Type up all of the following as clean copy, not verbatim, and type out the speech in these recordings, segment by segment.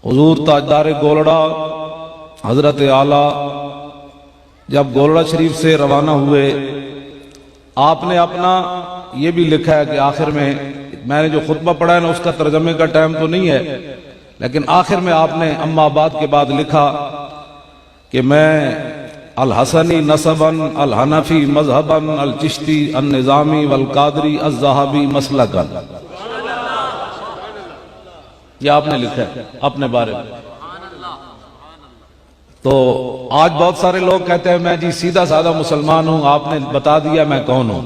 हुजूर ताजदार गोलड़ा हजरत आला जब गोलड़ा शरीफ से रवाना हुए, आपने अपना ये भी लिखा है कि आखिर में, मैंने जो खुतबा पढ़ा है ना उसका तर्जमे का टाइम तो नहीं है, लेकिन आखिर में आपने अम्माबाद के बाद लिखा कि मैं अल हसनी नसबन अल हनफी मजहबन अल चिश्ती अल निज़ामी वल कादरी अल ज़हाबी मसलकन। यह आपने लिखा है अपने बारे में। तो आज बहुत सारे लोग कहते हैं मैं जी सीधा साधा मुसलमान हूं, आपने बता दिया मैं कौन हूं।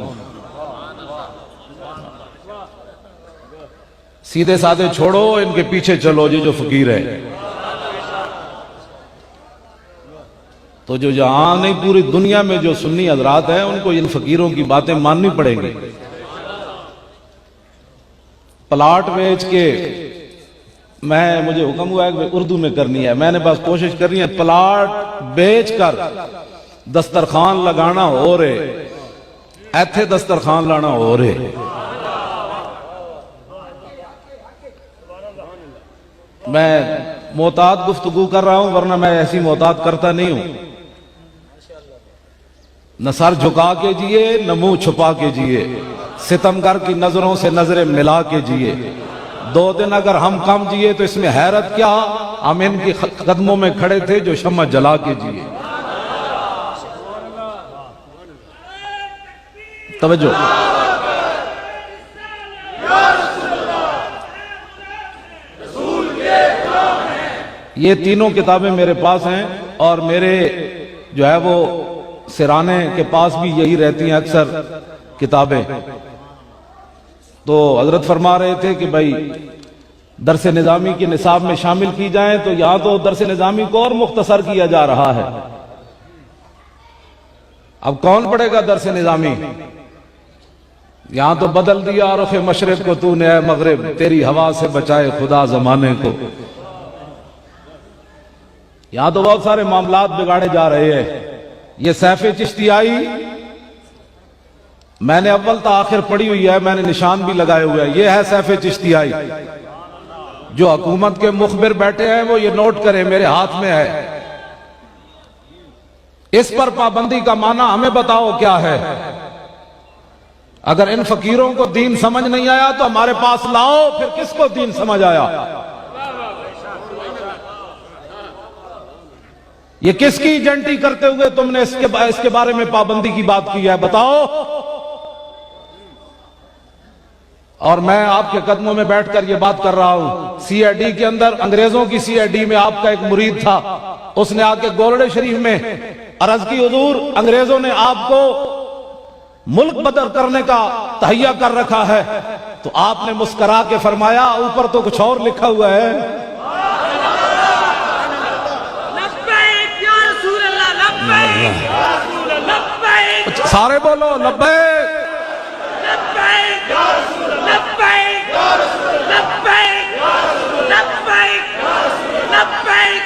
सीधे साधे छोड़ो, इनके पीछे चलो जी जो फकीर है। तो जो जहां नहीं पूरी दुनिया में जो सुन्नी हजरात हैं उनको इन फकीरों की बातें माननी पड़ेंगी। प्लाट बेच के मुझे हुक्म हुआ है कि उर्दू में करनी है, मैंने बस कोशिश करनी है। प्लाट बेचकर दस्तरखान लगाना हो रे, ऐथे दस्तरखान लाना हो रे। मैं मोहतात गुफ्तगू कर रहा हूं, वरना मैं ऐसी मोहतात करता नहीं हूं। न सर झुका के जिए न मुंह छुपा के जिए, सितमगर की नजरों से नजरें मिला के जिए। 2 दिन अगर हम कम जिए तो इसमें हैरत क्या, हम इनके कदमों में खड़े थे जो शम्मा जला के जिए। तवज्जो। ये तीनों किताबें मेरे पास हैं और मेरे जो है वो सिराने के पास भी यही रहती हैं अक्सर किताबें। तो हजरत फरमा रहे थे कि भाई दरस निजामी के निसाब में शामिल की जाए, तो यहां तो दरस निजामी को और मुख्तसर किया जा रहा है। अब कौन पढ़ेगा दरस निजामी? यहां तो बदल दिया रुख मशरिक को तूने ऐ मगरिब, तेरी हवा से बचाए खुदा जमाने को। यहां तो बहुत सारे मामलात बिगाड़े जा रहे हैं। ये सैफे चिश्तियाई मैंने अव्वल तो आखिर पढ़ी हुई है, मैंने निशान भी लगाए हुए हैं। ये है सैफे चिश्तियाई। जो हुकूमत के मुखबिर बैठे हैं वो ये नोट करें, मेरे हाथ में है। इस पर पाबंदी का माना हमें बताओ क्या है। अगर इन फकीरों को दीन समझ नहीं आया तो हमारे पास लाओ, फिर किसको दीन समझ आया? ये किसकी एजेंटी करते हुए तुमने इसके बारे में पाबंदी की बात की है, बताओ। और मैं आपके कदमों में बैठकर ये बात कर रहा हूं। सीआईडी के अंदर, अंग्रेजों की सीआईडी में आपका एक मुरीद था, उसने आके गोलड़े शरीफ में अर्ज की, हुजूर अंग्रेजों ने आपको मुल्क बदल करने का तहैया कर रखा है। तो आपने मुस्करा के फरमाया, ऊपर तो कुछ और लिखा हुआ है। सारे बोलो लब्बैक लब्बैक लब्बैक लब्बैक लब्बैक।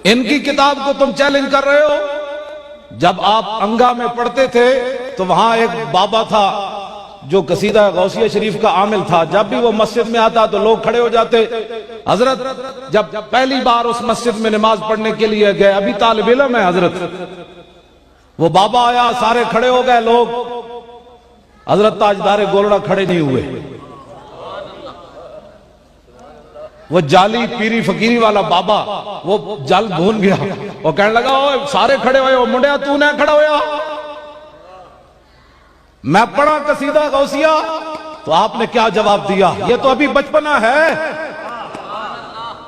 इनकी किताब को तुम चैलेंज कर रहे हो। जब आप अंगा में पढ़ते थे तो वहां एक बाबा था जो कसीदा गौसिया शरीफ का आमिल था। जब भी वो मस्जिद में आता तो लोग खड़े हो जाते। हजरत जब पहली बार उस मस्जिद में नमाज पढ़ने के लिए गए, अभी तालिब इल्म है हजरत, वो बाबा आया, सारे खड़े हो गए लोग। हजरत ताजदार गोलड़ा खड़े नहीं हुए। वो जाली पीरी फकीरी वाला बाबा वो जल भून गया। वो कहने लगा, ओ सारे खड़े हुए, मुंडिया तू ना खड़ा होया। मैं पढ़ा कसीदा गौसिया, तो आपने क्या जवाब दिया? ये तो अभी बचपना है।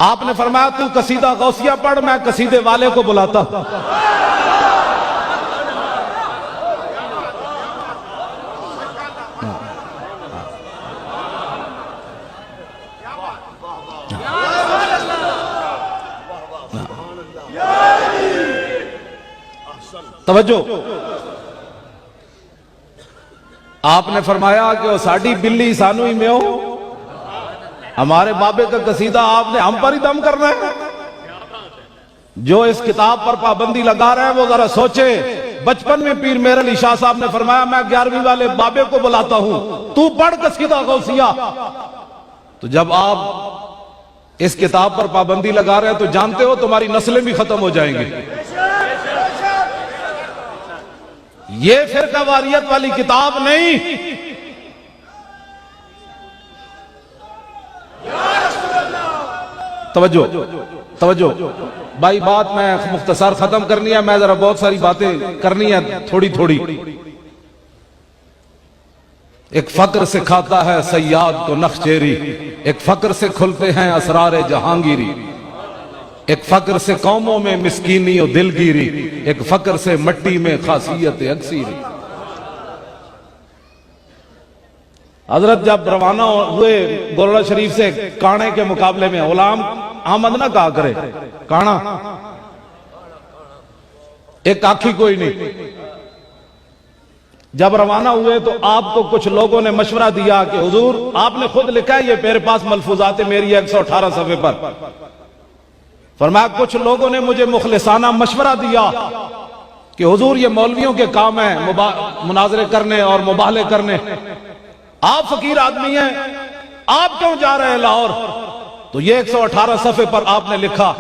आपने फरमाया तू कसीदा गौसिया पढ़, मैं कसीदे वाले को बुलाता। तवज्जो। आपने फरमाया कि वो साड़ी बिल्ली सानू ही में हो। हमारे बाबे का कसीदा आपने हम पर ही दम करना है। जो इस किताब पर पाबंदी लगा रहे हैं वो जरा सोचे बचपन में पीर मेहर अली शाह साहब ने फरमाया, मैं 11वीं वाले बाबे को बुलाता हूं, तू पढ़ कसीदा गौसिया। तो जब आप इस किताब पर पाबंदी लगा रहे हैं तो जानते हो तुम्हारी नस्लें भी खत्म हो जाएंगी। ये फिरका वारियत वाली किताब नहीं, तवज्जो तवज्जो भाई, बात मैं मुख्तसर खत्म करनी है, मैं जरा बहुत सारी बातें करनी है थोड़ी थोड़ी। एक फक्र सिखाता है सयाद को नक्शचेरी, एक फक्र से खुलते हैं असरार जहांगीरी, एक फक्र से कौमों में मिस्कीनी और दिलगिरी, एक फक्र से मट्टी में खासियत अक्सीरी। हजरत जब रवाना हुए गोलड़ा शरीफ से काणे के मुकाबले में, गुलाम अहमद ना कहा करे काना, एक आखी कोई नहीं। जब रवाना हुए तो आपको कुछ लोगों ने मशवरा दिया कि हुजूर, आपने खुद लिखा है, ये मेरे पास मलफूजात मेरी 118 सफ़े पर, फरमाया कुछ लोगों ने मुझे मुखलिसाना मशवरा दिया कि हुजूर ये मौलवियों के काम है मुनाजरे करने और मुबाहले करने, आप फकीर आदमी हैं, आप क्यों जा रहे हैं लाहौर? तो ये 118 सफ़े पर आपने लिखा,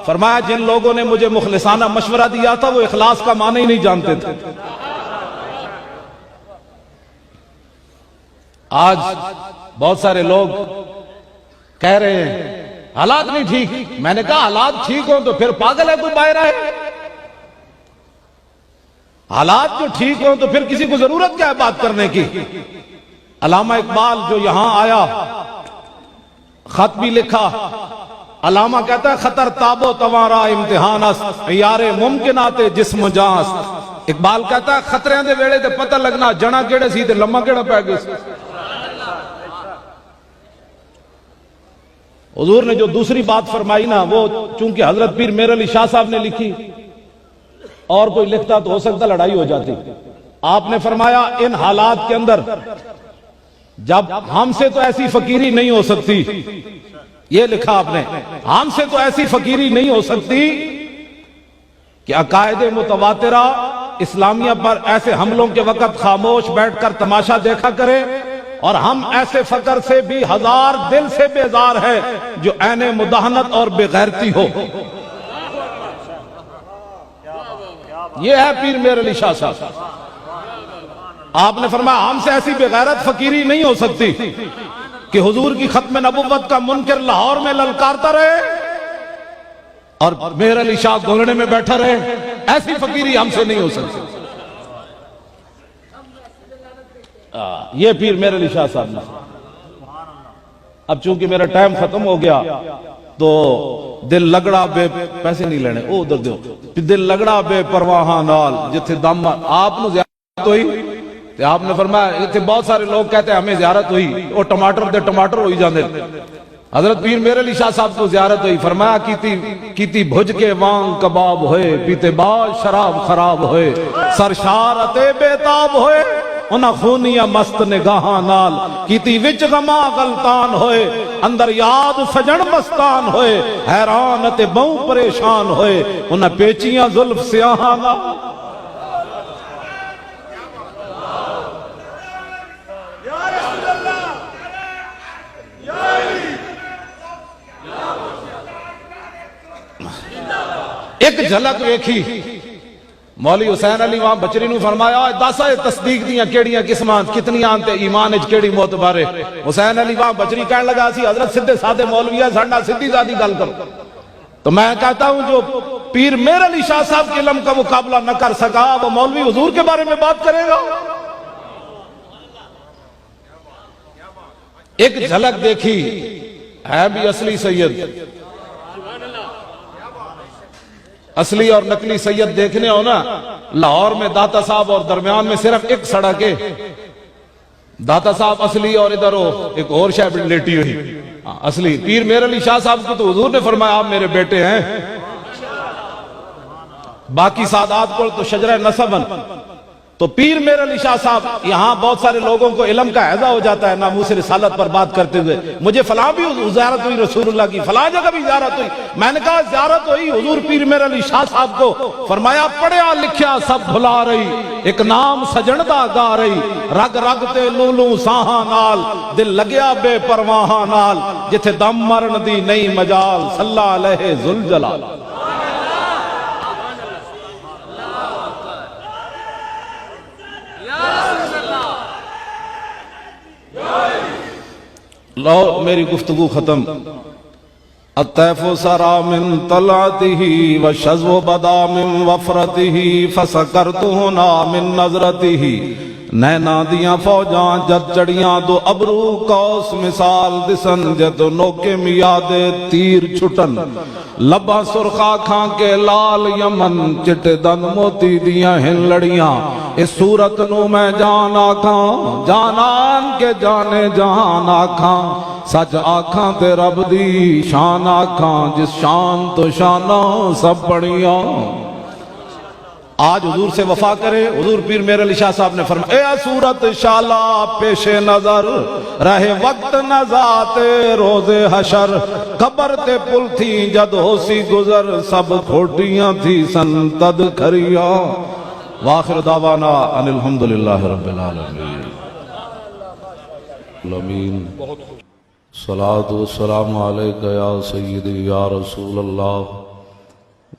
फरमाया जिन लोगों ने मुझे मुखलिसाना मशवरा दिया था वो इखलास का माने ही नहीं जानते थे। आज बहुत सारे लोग कह रहे हैं हालात नहीं ठीक। मैंने कहा हालात ठीक हो तो फिर पागल है कोई बाहर है? हालात जो ठीक हो तो फिर किसी को जरूरत क्या है बात करने की? अल्लामा इकबाल जो यहां आया, खत भी लिखा, अल्लामा कहता है खतर ताबो तवारा इम्तिहान यारे मुमकिनाते जिस्म जास। इकबाल कहता है खतरे दे वेले ते पता लगना जना केड़े सी ते लम्मा केड़ा पै गया। हुजूर ने जो दूसरी बात फरमाई ना, वो चूंकि हजरत पीर मेहर अली शाह साहब ने लिखी, और कोई लिखता तो हो सकता लड़ाई हो जाती। आपने फरमाया इन हालात के अंदर जब हमसे तो ऐसी फकीरी नहीं हो सकती, ये लिखा आपने, हमसे तो ऐसी फकीरी नहीं हो सकती कि अकायदे मुतवातिरा इस्लामिया पर ऐसे हमलों के वक्त खामोश बैठकर तमाशा देखा करे, और हम ऐसे फकर से भी हजार दिल से बेजार है जो ऐने मुदाहनत और बेगैरती हो। ये है पीर मेहर अली शाह साहब। आपने फरमाया हमसे ऐसी बेगैरत फकीरी नहीं हो सकती कि हुजूर की खत्म नबुव्वत का मुनकर लाहौर में ललकारता रहे और मेहर अली शाह गोलड़े में बैठा रहे। ऐसी फकीरी हमसे नहीं हो सकती। ये पीर मेहर अली शाह साहब ने। अब चूंकि मेरा टाइम खत्म हो गया तो दिल लगड़ा बे पैसे नहीं लेने, ओ उधर दो, दिल लगड़ा बे परवाह नाल जिथे दम आप ज़ियारत हुई ते आपने फरमाया इतने बहुत सारे लोग कहते हैं हमें ज़ियारत हुई, वो टमाटर दे टमाटर हो ही जाते। हजरत पीर मेहर अली शाह साहब को ज़ियारत हुई, फरमाया कीती भुज के वांग कबाब होए, पीते बाज शराब खराब होए, सरशारते बेताब होए, उन्हें खूनिया मस्त निगाहां नाल कीती विच गमा गलतान होए, अंदर याद सजन मस्तान होए, हैरान ते बहु परेशान होए, उन्हें पेचियां जुल्फ स्याहां नाल। एक झलक वेखी मौली हुसैन अली वहां बचरी नूं फरमाया दस तस्दीक दियां केड़ियां किस्मां कितनियां ते ईमान विच केड़ी मोतबारे। हुसैन अली वहां बचरी कहने लगा सी हजरत सीधे साधे मौलवी साडे नाल सीधी सादी गल करो। तो मैं कहता हूं जो पीर मेहर अली शाह साहब के इल्म का मुकाबला न कर सका वो मौलवी हुजूर के बारे में बात करेगा। एक झलक देखी है भी असली सैयद, असली और नकली सैयद देखने हो ना, लाहौर में दाता साहब और दरमियान में सिर्फ एक सड़क है, दाता साहब असली और इधर हो एक और शायद लेटी हुई असली। पीर मेहर अली शाह साहब को तो हुजूर ने फरमाया आप मेरे बेटे हैं। बाकी सादात को तो शजरा नसबन, तो पीर मेर अली शाह साहब, यहाँ बहुत सारे लोगों को इल्म का हैजा हो जाता है नामूस रिसालत पर बात करते हुए, मुझे फलां भी ज़ियारत हुई रसूलुल्लाह की, फलां जगह भी ज़ियारत हुई। मैंने कहा ज़ियारत हुई हुजूर पीर मेर अली शाह साहब को, फरमाया पढ़िया लिखिया सब भुला रही, एक नाम सजन दा गा रही, रग रग ते लूलू साहां नाल, दिल लग्या बेपरवाहां नाल, जिथे दम मरण दी नहीं मजाल, सल्ला अलैहि ज़ुल जलाल। लो मेरी गुफ्तगू खत्म। अतैफो सरा मिन तलातिही व शज़्व बदा मिन वफरतिही फसकरतुहु ना मिन नज़रतिही, नैना दियां फौजां जद चढ़ियां दो अबरू कौस मिसाल दिसन, जद नोके मियादे तीर छुटन, लबा सुरखा खां के लाल यमन, चिटे दंद मोती दियां हिन लड़ियां, इस सूरत नू मैं जान आखां, जानान के जाने जहान आखां, सच आखां ते रब दी शान आखां, जिस शान तो शाना सब बढ़िया। आज हुजूर से वफा करे। हुजूर पीर मेर अली शाह साहब ने फरमाया, ए सूरत शाला पेशे नजर, रहे वक्त नजाते रोजे हशर, कबर ते पुल थी जद होसी गुजर, सब खोटियां थी संतद खरिया। वाखिर दावाना अनिल हम्दुलिल्लाहि रब्बिल आलमीन। सलातु वस्सलामु अलैका या सय्यदी या रसूल अल्लाह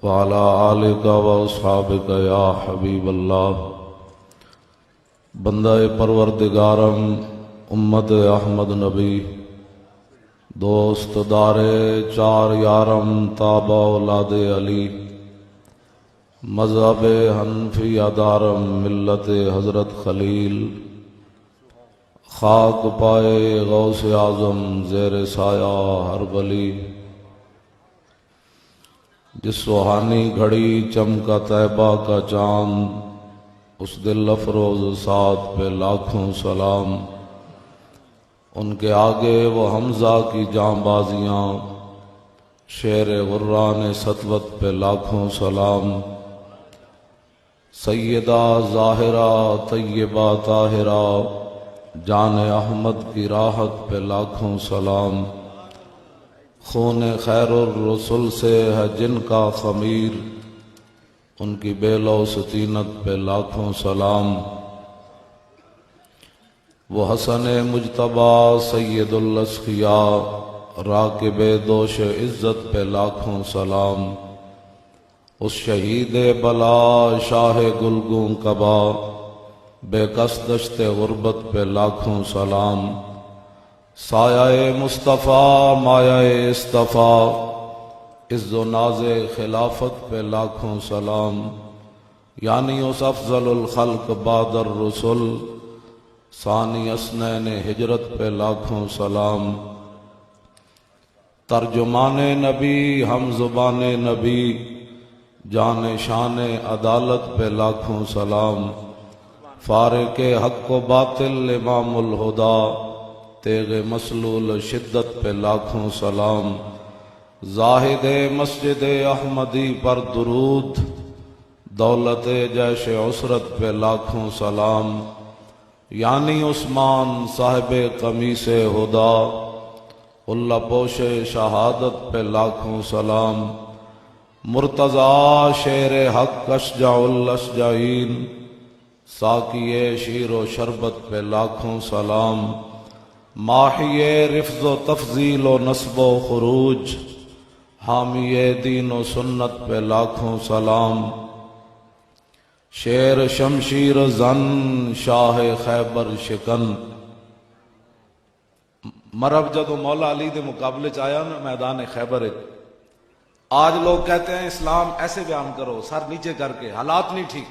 व अला आलिका व अस्हाबिका या हबीब अल्लाह। बंदा-ए परवरदिगारम उम्मत अहमद नबी, दोस्त दारे चार यारम ताबा औलाद अली, मज़हब हनफिया दारम मिल्लत हज़रत खलील, खाक पाए गौस आज़म ज़ेर साया हर वली, जिस सुहानी घड़ी चमका तैबा का चांद, उस दिल अफरोज साथ पे लाखों सलाम। उनके आगे वो हमजा की जांबाजियाँ, शेर गुर्रान सतवत पे लाखों सलाम। सैयदा ज़ाहिरा तय्यबा ताहिरा, जान अहमद की राहत पे लाखों सलाम। खून खैरुर रसूल से है जिनका खमीर, उनकी बेलौसतीनत पे लाखों सलाम। वो हसन मुजतबा सैयदुल अस्किया, राकिब दोष इज्जत पे लाखों सलाम। उस शहीद बला शाह गुलगूं कबा, बेकस दश्ते गुर्बत पे लाखों सलाम। साया मुस्तफ़ा माया इस्तफ़ा, इज़्ज़ो नाज़े खिलाफत पे लाखों सलाम। यानी उस अफ़ज़लुल खल्क़ बादर रसूल, सानी असनैन हिजरत पे लाखों सलाम। तर्जुमाने नबी हम ज़ुबाने नबी, जाने शाने अदालत पे लाखों सलाम। फारिक़े हक़ व बातिल इमामुल हुदा, तेगे मसलूल शिद्दत पे लाखों सलाम। जाहिदे मस्जिद अहमदी पर दुरूद, दौलत जैश उसरत पे लाखों सलाम। यानी उस्मान साहिब कमीसे हुदा, उल्ला पोशे शहादत पे लाखों सलाम। मुर्तज़ा शेर हक अशजाउल अशजाईन, साकिए शीरो शरबत पे लाखों सलाम। माहिए रिफ्ज़ो तफजील व नस्बो खुरूज, हामिए दीन व सुन्नत पे लाखों सलाम। शेर शमशीर जन शाह खैबर शिकन, मरब जदों मौला अली के मुकाबले च आया ना मैदान खैबर, आज लोग कहते हैं इस्लाम ऐसे बयान करो सर नीचे करके, हालात नहीं ठीक,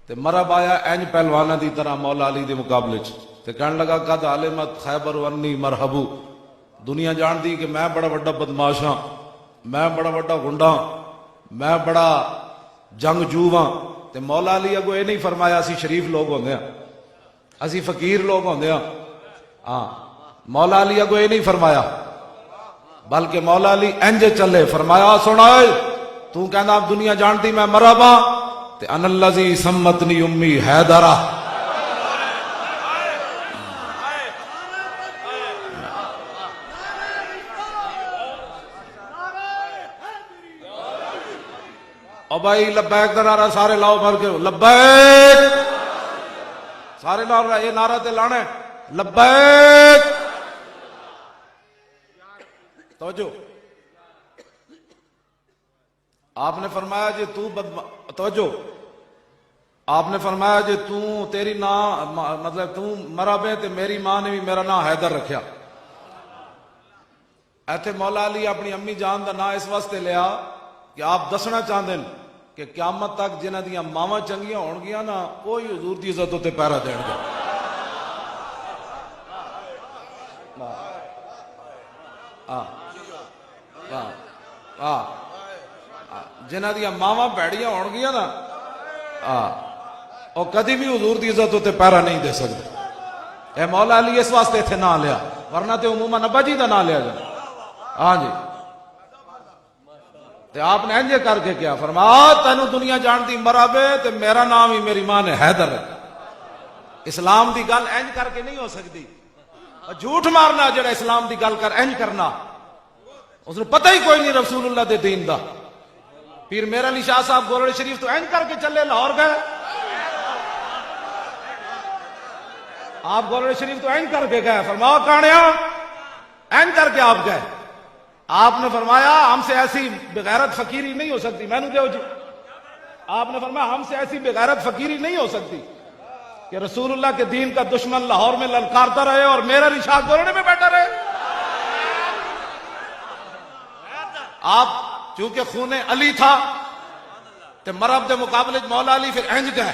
ते मरब आया इंज पहलवाना की तरह मौला अली के मुकाबले च, ते कहने लगा कद आलिमत खैबर वन्नी मरहबू, दुनिया जानती कि मैं बड़ा बड़ा बदमाश हाँ, मैं बड़ा बड़ा गुंडा, मैं बड़ा जंगजू हाँ। ते मौला अली अगो ये नहीं फरमाया असी शरीफ लोग होंगे, असी फकीर लोग होंगे। हाँ, मौला अली अगो ये नहीं फरमाया, बल्कि मौला अली इंज चले फरमाया सुना तू कहना दुनिया जानती मैं मरहबा, ते अनल्लज़ी सम्मतनी उम्मी हैदरा। और भाई लब्बैक का नारा सारे लाओ भर के, लब्बैक सारे लाओ, ये नारा ते लाना है, लब्बैक। तवज्जो, आपने फरमाया जे तू तवज्जो, आपने फरमाया जे तू तेरी ना मतलब तू मरा बे ते मेरी मां ने भी मेरा नाम हैदर रखा। इत्थे मौला अली अपनी अम्मी जान का ना इस वास्ते लिया कि आप दसना चाहते हैं कि क्यामत तक जिन्हां दियां मावां चंगियां होणगियां ना, कोई हुजूर की इज्जत उत्ते पैरा देणगे। जिन्हां दियां मावां भैड़ियां होणगियां ना, और कदी भी हुजूर की इज्जत उत्ते पैरा नहीं दे सकते। ए मौला अली इस वास्ते इत्थे ना लिया, वरना तो उमूमन अब्बा जी का ना लिया जाए। हाँ जी, ते आपने इंजे करके क्या फरमाया, तेनू दुनिया जानती मराबे ते मेरा नाम ही मेरी मां ने हैदर। इस्लाम की गल इंज करके नहीं हो सकती। झूठ मारना जेड़ा इस्लाम की गल कर इंज करना, उसने पता ही कोई नहीं रसूलुल्लाह दे दीन दा। पीर मेरा अली शाह साहब गोरड़ शरीफ तो इंज करके चले, लाहौर गए। आप गोरड़ शरीफ तो इंज करके गए, फरमाओ कानिया इंज करके आप गए। आपने फरमाया हमसे ऐसी बेगैरत फकीरी नहीं हो सकती। मैनू दो जी, आपने फरमाया हमसे ऐसी बेगैरत फकीरी नहीं हो सकती कि रसूलुल्लाह के दीन का दुश्मन लाहौर में ललकारता रहे और मेरा रिशाद गोरड़े में बैठा रहे। आप चूंकि खूने अली था ते मरब के मुकाबले मौला अली फिर इंज गए,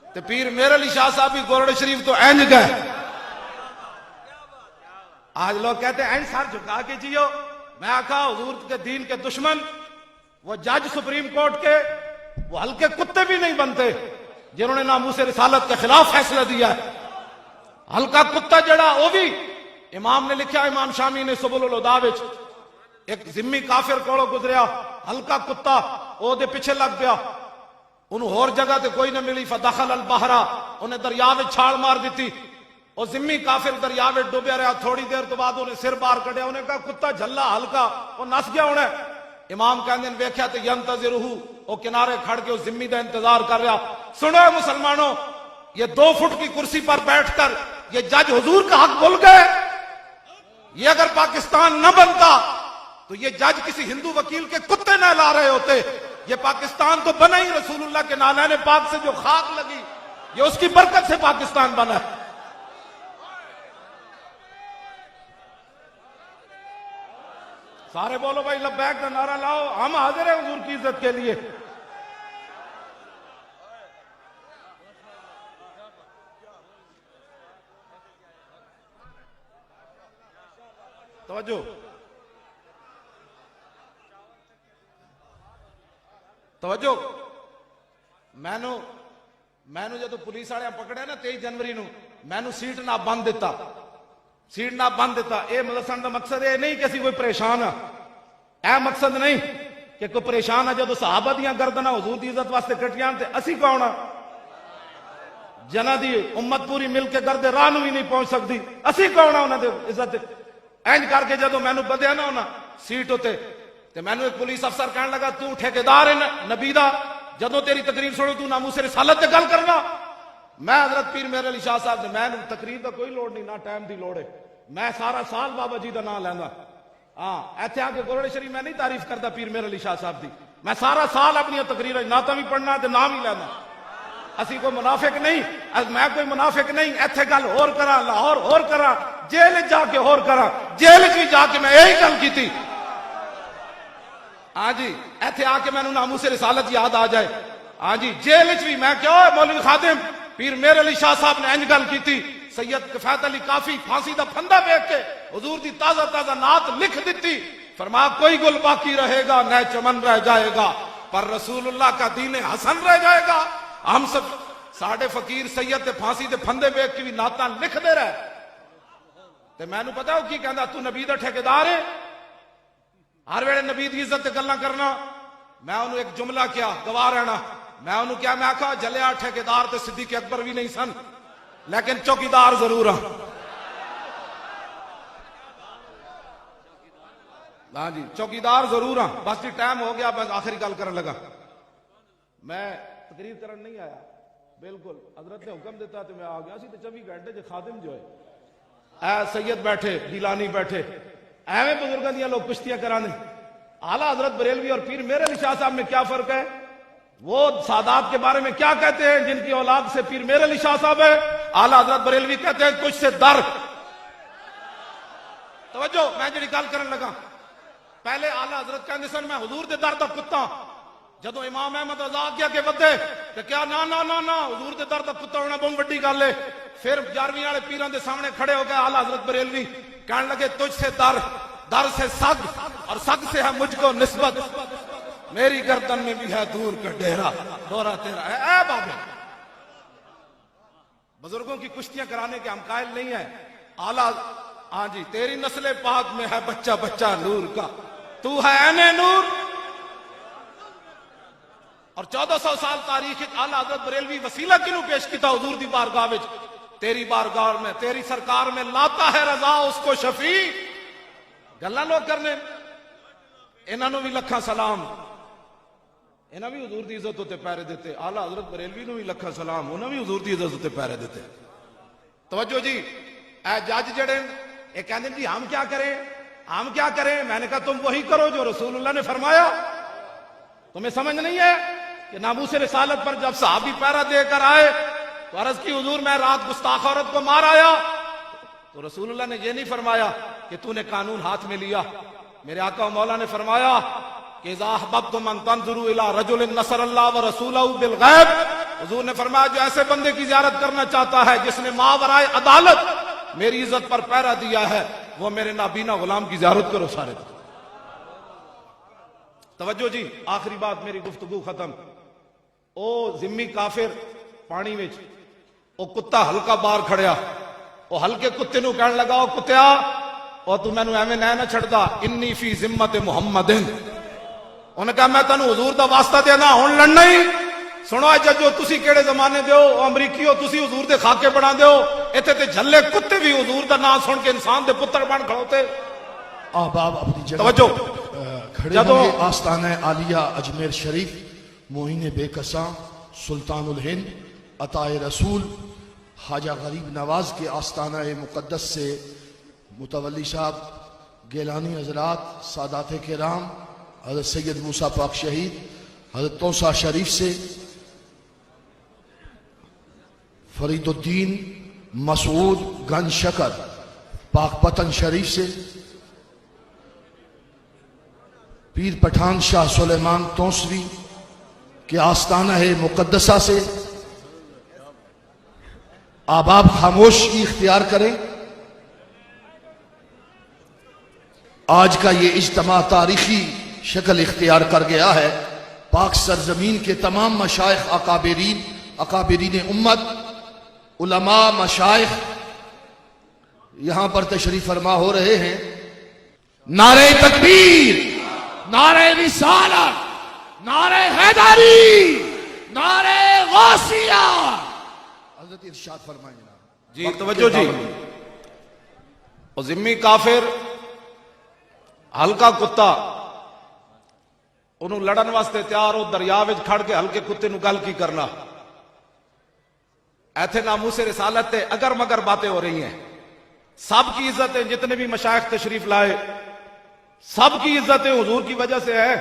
ते पीर मेरे अली शाह साहब भी गोरड़ शरीफ तो इंज गए। आज लोग कहते हैं इंज सर झुका के जियो। मैं आखा हुजूर के दीन के दुश्मन, वो जज सुप्रीम कोर्ट के, वो हल्के कुत्ते भी नहीं बनते जिन्होंने नामूस रिसालत के खिलाफ फैसला दिया है। हल्का कुत्ता जड़ा वो भी इमाम ने लिखा, इमाम शामी ने सुबुल हुदा विच, एक जिम्मी काफिर कोलों गुजरिया, हल्का कुत्ता ओदे पिछे लग गया, उन्होंने होर जगह ते कोई न मिली, फदखल अल बहरा, उन्हें दरिया में छाल मार दी। और जिम्मी काफिर दरिया में डूबया रहा। थोड़ी देर तो बाद उन्हें सिर बाहर कढ़िया, उन्हें कहा कुत्ता झल्ला हल्का, वो नस गया उन्हें। इमाम कहते वेख्या तो यंतज़िरुहु, वो किनारे खड़ के उस जिम्मी का इंतजार कर रहा। सुनो मुसलमानों, ये 2 फुट की कुर्सी पर बैठकर ये जज हुजूर का हक भूल गए। ये अगर पाकिस्तान न बनता तो ये जज किसी हिंदू वकील के कुत्ते न ला रहे होते। ये पाकिस्तान तो बना ही रसूलुल्लाह के नानाने पाक से जो खाक लगी, ये उसकी बरकत से पाकिस्तान बना है। सारे बोलो भाई लब्बैक का नारा लाओ, हम हाजिर हैं हुजूर की इज्जत के लिए। तवज्जो, तवज्जो। मैनू जो पुलिस वाले पकड़े ना 23 जनवरी नू, मैनू सीट ना बंद दिता, सीट ना बंद दिता। यह दसन का मकसद यह नहीं कि असी कोई परेशान हाँ, यह मकसद नहीं कि कोई परेशान है। जो सहाबा दियां गर्दना हुजूर की इज्जत वास्ते कटियां ते असी कौन आ, जना दी उम्मत पूरी मिलकर गर्दे राह भी नहीं पहुंच सकती, असी कौन आ उन्होंने इज्जत। इंज करके जो मैनू बदया ना उन्हें सीट उत्ते, ते मैनू एक पुलिस अफसर कहने लगा तू ठेकेदार है नबी दा, जदों तेरी तकरीर सुनो तू नामूस रिसालत ते गल करना। मैं हजरत पीर मेरे अली शाह साहब ने, मैं तकरीर का कोई लोड़ नहीं, ना टाइम की लोड़ है। मैं सारा साल बाबा जी का नाम लैंदा। हाँ, इत्थे आके गोरड़ शरीफ मैं नहीं तारीफ करता पीर मेरे अली शाह साहब की। मैं सारा साल अपनी तकरीर नाता भी पढ़ना ते नाम ही लैंदा। असी कोई मुनाफिक नहीं, मैं कोई मुनाफिक नहीं। इत्थे गल होर करा, लाहौर होर करा, जेल जाके होर करा, जेल भी जाके मैं यही गल की थी। हाँ जी, इत्थे आके मैनू नामूस रिसालत याद आ जाए। हाँ जी, जेल भी मैं क्यों मौलवी खादिम पीर मेरे अली शाह साहब ने इंज गल की थी। सैयद किफायत अली काफी फांसी का फंदा वेख के हुजूर की ताजा ताजा नात लिख दी। फरमाया कोई गुल बाकी रहेगा न चमन रह जाएगा, पर रसूलुल्लाह का दीन हसन रह जाएगा। हम सब साढ़े फकीर सैयद ते फांसी के फंदे वेख के भी नाता लिखते रहे। ते मैनू पता हो की कहता, तू नबी का ठेकेदार है, हर वेले नबी की इज्जत गल्लां करना। मैं उन्होंने एक जुमला किया, गवाह रहना। मैं उन्होंने क्या मैं आखा जलिया ठेकेदार तो सिद्दीक अकबर भी नहीं सन, लेकिन चौकीदार जरूर हाँ। हाँ जी चौकीदार जरूर हाँ। बस जी टाइम हो गया, बस आखिरी गल करने लगा। मैं तकरीर करने नहीं आया, बिल्कुल हजरत ने हुक्म दिता तो मैं आ गया। 24 घंटे जो खादिम जो है सैयद बैठे, गिलानी बैठे, एवं बुजुर्गों दियां लोग कुश्तियां कराने। आला हजरत बरेलवी और पीर मेरे अली शाह साहब में क्या फर्क है? वो सादात के बारे में क्या कहते हैं जिनकी औलाद से पीर मेरे अली शाह साहब है, आला हजरत बरेलवी कहते हैं तुझसे दर। तवज्जो, मैं जी गल करने लगा। पहले आला हजरत कहते सन मैं हुजूर दे दर दा कुत्ता, जदों इमाम अहमद रजा आज्ञा के बदे तो क्या ना ना ना ना हुजूर दे दर दा कुत्ता होना बहुत बड़ी गल है। फिर 11वीं वाले पीरां दे सामने खड़े हो गए आला हजरत बरेलवी, कहने लगे तुझसे दर, दर से सग और सग से है मुझको निस्बत, मेरी गर्दन में भी है दूर का डेरा, दोहरा तेरा है। ए बाबे, बुजुर्गों की कुश्तियां कराने के हम कायल नहीं है। आला हाँ जी तेरी नस्ले पाक में है बच्चा बच्चा नूर का, तू है ऐने नूर। और 1400 साल तारीख आला हजरत बरेलवी वसीला किनू पेश किया हुजूर दी बारगाह विच, तेरी बारगाह में तेरी सरकार में लाता है रजा उसको शफी। गल्लां लोग करने, इन्होंने भी लखा सलाम, इन्हें भी हुजूर दी इज्जत उत्ते पैरे देते। आला हजरत बरेलवी नूं भी लखा सलाम, उन्हें भी हुजूर दी इज्जत उत्ते पैरे देते। तवज्जो जी, ए जज जड़े ये कहते जी हम क्या करें, हम क्या करें? मैंने कहा तुम वही करो जो रसूलुल्लाह ने फरमाया। तुम्हें समझ नहीं है कि नामूस रिसालत पर जब सहाबी पैरा देकर आए तो अर्ज की हुजूर मैं रात गुस्ताख औरत को मार आया, तो रसूलुल्लाह ने यह नहीं फरमाया कि तूने कानून हाथ में लिया। मेरे आका व मौला ने फरमाया कि इज़ा अहबब्तुम अन तंज़ुरू इला रजुलिन नसरल्लाहु व रसूलहु बिल गैब, हुजूर ने फरमाया जो ऐसे बंदे की ज़ियारत करना चाहता है जिसने मावराए अदालत मेरी इज्जत पर पैरा दिया है, वो मेरे नाबीना गुलाम की ज़ियारत करो। सारे तवज्जो जी, आखिरी बात मेरी गुफ्तगू खत्म। ओ जिम्मी काफिर पानी में ओ कुत्ता हल्का बाहर खड़िया, ओ हल्के कुत्ते नूं कहण लगा, ओ कुत्तिया और तू मैनू एवं ना छड़दा, इन्नी फी जिम्मत मुहम्मदिन। उन्हें कहा मैं तेन हुजूर दा वास्ता देना, हुण लड़ना ही। सुनो जजो, तुसी केड़े जमाने दे हो, अमरीकीओ तुसी हुजूर दे खाके बना दे हो, इत्थे ते झल्ले कुत्ते भी हुजूर दा नाम सुन के इंसान दे पुत्र बन खड़ोते। ahbab अपनी जगह तवज्जो, खड़े होंगे। आस्ताना आलिया अजमेर शरीफ, मोहिन बेकसा सुल्तानुल हिंद अताए रसूल हाजा गरीब नवाज के आस्ताना मुकद्दस से मुतवल्ली साहब, गेलानी हजरात, सादात किराम, हजरत सैयद मूसा पाक शहीद, हजरत तौसा शरीफ से फरीदुद्दीन मसूद गंज शकर, पाकपतन शरीफ से पीर पठान शाह सुलेमान तोसरी के आस्ताना है मुकद्दसा से आबाब खामोशी इख्तियार करें। आज का ये इज्तिमा तारीखी शक्ल इख्तियार कर गया है। पाक सरजमीन के तमाम मशाइख अकाबिरीन, अकाबिरीन उम्मत, उलमा, मशाइख यहां पर तशरीफ फरमा हो रहे हैं। नारे तकबीर, नारे रिसालत, नारे हैदरी, नारे गौसिया। हज़रत इरशाद फरमाएं जनाब। जी तवज्जो जी, और जिम्मी काफिर हल्का कुत्ता उन्होंने लड़न वास्ते तैयार हो, दरिया विच खड़ के हल्के कुत्ते नूं गल की करना। ऐथे नामूस रिसालत ते अगर मगर बातें हो रही हैं। सबकी इज्जतें, जितने भी मशाइख तशरीफ लाए सबकी इज्जतें हुजूर की वजह से है।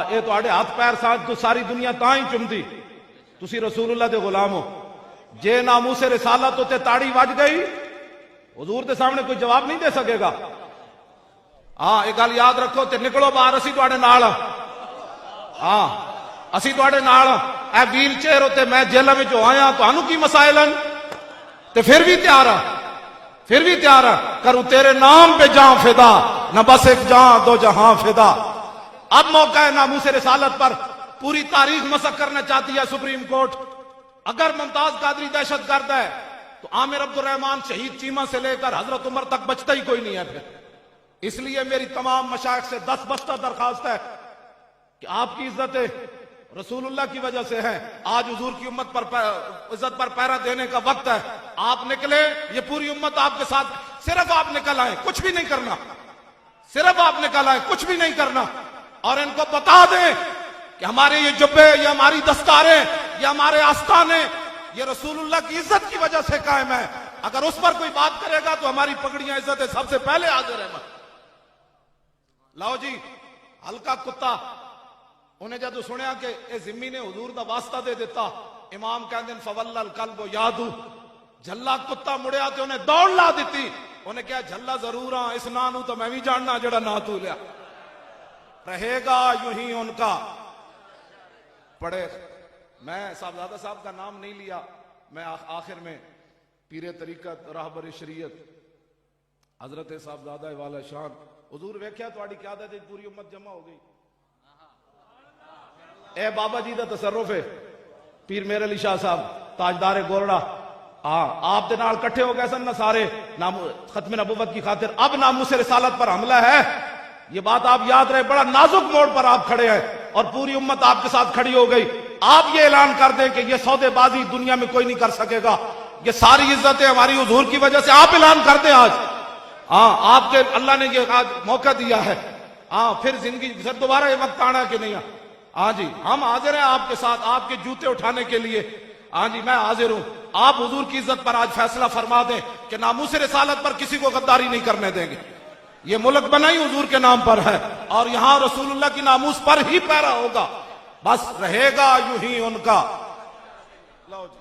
ये तुहाडे हाथ पैर साथ तो सारी दुनिया तां ही चुमदी, तुसी रसूलुल्लाह दे गुलाम हो। जे नामूस रिसालत उत्ते ताड़ी वज गई, हुजूर के सामने कोई जवाब नहीं दे सकेगा। हाँ एक गल याद रखो, ते निकलो बाहर, असी तुहाडे नाल। हाँ असी तुहाडे नाल। ए व्हील चेयर उत्ते मैं जेल में जो आया, तुहानू की मसाइल हैं? ते फिर भी तैयार आ, फिर भी तैयार आ, करूं तेरे नाम पे जां फिदा, न बस एक जां दो जहां फिदा। अब मौका है नामूस रिसालत पर। पूरी तारीख मसक करना चाहती है सुप्रीम कोर्ट। अगर मुमताज कादरी दहशत गर्द है तो आमिर अब्दुल रहमान शहीद चीमा से लेकर हजरत उमर तक बचता ही कोई नहीं है। फिर इसलिए मेरी तमाम मशाइख से 10 बस्ता दरखास्त है कि आपकी इज्जतें रसूलुल्लाह की वजह से है। आज हुजूर की उम्मत पर इज्जत पर पहरा देने का वक्त है। आप निकले, ये पूरी उम्मत आपके साथ, सिर्फ आप निकल आए, कुछ भी नहीं करना, सिर्फ आप निकल आए, कुछ भी नहीं करना। और इनको बता दें कि हमारे ये जुब्बे, ये हमारी दस्तारें, ये हमारे आस्ताने, ये रसूलुल्लाह की इज्जत की वजह से कायम है। अगर उस पर कोई बात करेगा तो हमारी पगड़ियां इज्जत सबसे पहले हाजिर है। लाओ जी, हल्का कुत्ता उन्हें जदों सुनिया कि ये जिम्मी ने हुजूर दा वास्ता दे दिता, इमाम कहते हैं फवल्लल कल्ब यादू, झल्ला कुत्ता मुड़िया तो उन्हें दौड़ ला दी। उन्हें क्या झल्ला जरूर हाँ, इस ना नू तो मैं भी जानना जड़ा ना तू लिया। रहेगा यूं ही उनका। पढ़े, मैं साहबजादा साहब का नाम नहीं लिया, मैं आखिर में पीरे तरीकत राहबर शरीयत हजरत साहबजादा वाला शान हुजूर वेख्या तुहाडी क़यादत विच पूरी उम्मत जमा हो गई। ए बाबा जी का तसर्रुफ है, पीर मेर अली शाह साहब ताजदार गोरड़ा, हाँ आप दे नाल इकट्ठे हो गए सन ना सारे खत्म नबुवत की खातिर। अब नामूस रिसालत पर हमला है, ये बात आप याद रहे। बड़ा नाजुक मोड़ पर आप खड़े हैं और पूरी उम्मत आपके साथ खड़ी हो गई। आप ये ऐलान कर दें कि ये सौदेबाजी दुनिया में कोई नहीं कर सकेगा, ये सारी इज्जतें हमारी हुजूर की वजह से। आप ऐलान कर दें आज, हाँ आपके अल्लाह ने ये आज मौका दिया है। हाँ फिर जिंदगी फिर दोबारा ये वक्त आना कि नहीं। हाँ जी, हम हाजिर हैं आपके साथ, आपके जूते उठाने के लिए। हाँ जी, मैं हाजिर हूं। आप हुजूर की इज्जत पर आज फैसला फरमा दें कि नामूस रिसालत पर किसी को गद्दारी नहीं करने देंगे। ये मुल्क बना ही हुजूर के नाम पर है और यहां रसूलुल्लाह की नामूस पर ही पैरा होगा। बस रहेगा यूं ही उनका। लो जी।